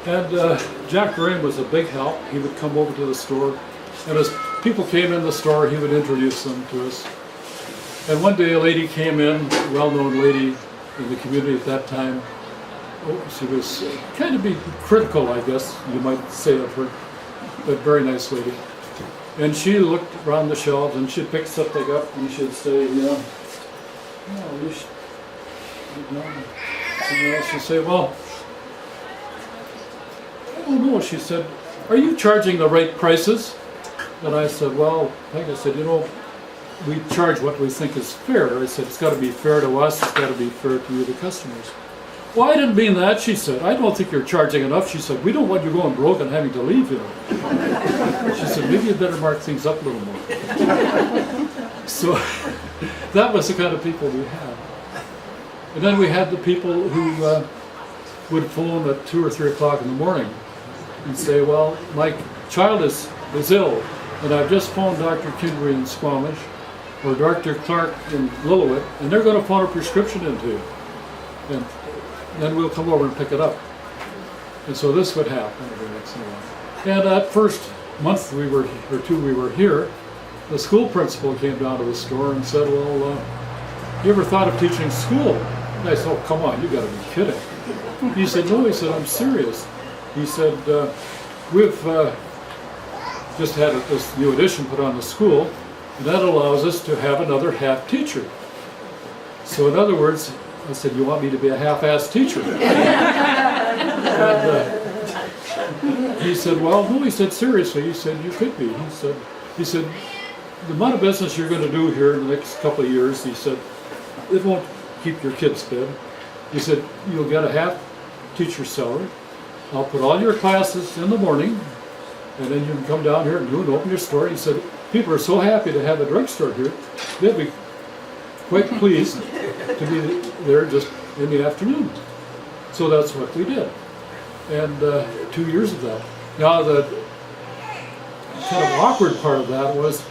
And Jack Graham was a big help. He would come over to the store, and as people came in the store, he would introduce them to us. And one day a lady came in, a well-known lady in the community at that time. She was kind of be critical, I guess you might say, of her, but very nice lady. And she looked around the shelves and she'd pick something up and she'd say, you should, and she'd say, well, I don't know. She said, are you charging the right prices? And I said, well, like I said, we charge what we think is fair. I said, it's got to be fair to us, it's got to be fair to you, the customers. Well, I didn't mean that, she said. I don't think you're charging enough. She said, we don't want you going broke and having to leave, She said, maybe you better mark things up a little more. So that was the kind of people we had. And then we had the people who would phone at 2 or 3 o'clock in the morning and say, well, my child is ill, and I've just phoned Dr. Kindry in Squamish or Dr. Clark in Lillooet, and they're going to phone a prescription into you. And then we'll come over and pick it up. And so this would happen every once in a while. And that first month we were here, the school principal came down to the store and said, well, you ever thought of teaching school? And I said, oh, come on, you gotta be kidding. He said, no, he said, I'm serious. He said, we've just had this new addition put on the school, and that allows us to have another half teacher. So in other words, I said, you want me to be a half-assed teacher? And he said, well, no, he said, seriously, he said, you could be. He said, the amount of business you're going to do here in the next couple of years, he said, it won't keep your kids fed. He said, you'll get a half teacher salary. I'll put all your classes in the morning, and then you can come down here and you can open your store. He said, people are so happy to have a drugstore here, they'll be quite pleased to be there just in the afternoon. So that's what we did. And 2 years of that. Now the kind of awkward part of that was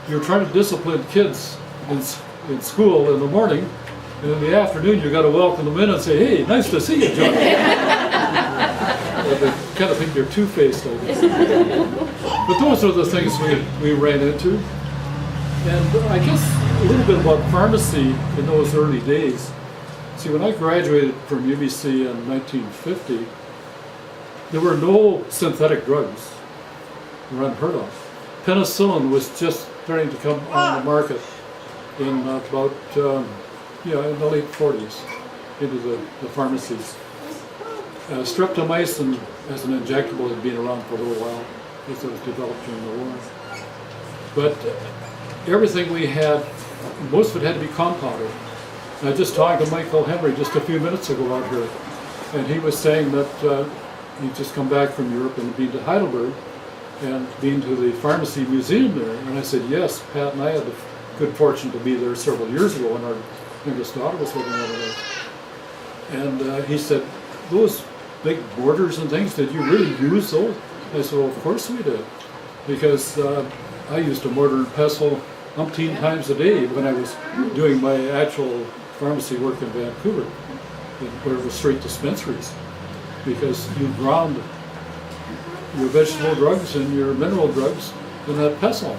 you're trying to discipline kids in school in the morning, and in the afternoon you got to welcome them in and say, hey, nice to see you, John. They kind of think you're two-faced, I guess. But those are the things we ran into. And I guess a little bit about pharmacy in those early days. See, when I graduated from UBC in 1950, there were no synthetic drugs. They were unheard of. Penicillin was just starting to come on the market in about, in the late 40s, into the pharmacies. Streptomycin as an injectable had been around for a little while because it was developed during the war. But everything we had, most of it had to be compounded. And I just talked to Michael Henry just a few minutes ago out here, and he was saying that he'd just come back from Europe and been to Heidelberg and been to the pharmacy museum there. And I said, yes, Pat and I had the good fortune to be there several years ago when our youngest daughter was living over there. And he said, those big mortars and things, did you really use those? I said, well, of course we did, because I used a mortar and pestle umpteen times a day when I was doing my actual pharmacy work in Vancouver, where it was straight dispensaries, because you ground your vegetable drugs and your mineral drugs in that pestle,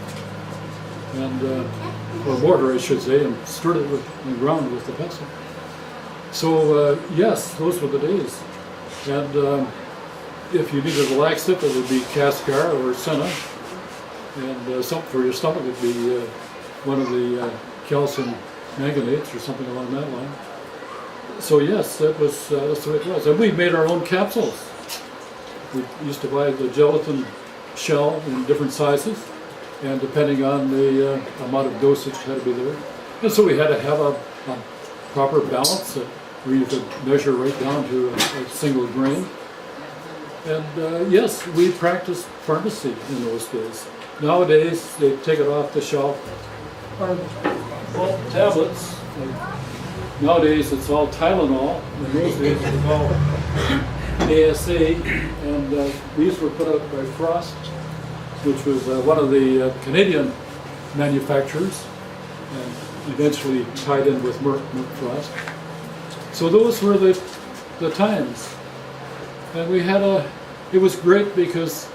and or mortar, I should say, and stirred it and ground it with the pestle. So yes, those were the days. And if you needed a laxative, it would be Cascar or Senna, and something for your stomach would be one of the calcium manganetes or something along that line. So yes, that's the way it was. And we made our own capsules. We used to buy the gelatin shell in different sizes, and depending on the amount of dosage had to be there. And so we had to have a proper balance where you could measure right down to a single grain. And yes, we practiced pharmacy in those days. Nowadays, they take it off the shelf. Well, tablets. Nowadays, it's all Tylenol. In those days, it was all ASA. And these were put out by Frost, which was one of the Canadian manufacturers, and eventually tied in with Merck Frost. So those were the times. And we had a it was great because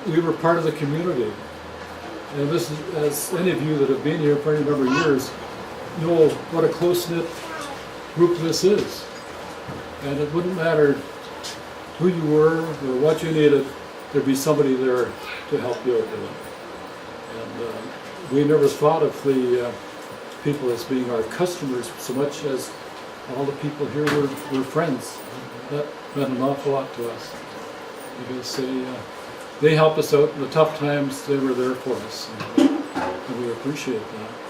we were part of the community. And this is, as any of you that have been here for any number of years know what a close-knit group this is. And it wouldn't matter who you were or what you needed, there'd be somebody there to help you out with it. And we never thought of the people as being our customers so much as all the people here were friends. That meant an awful lot to us because they helped us out in the tough times. They were there for us, and we appreciate that.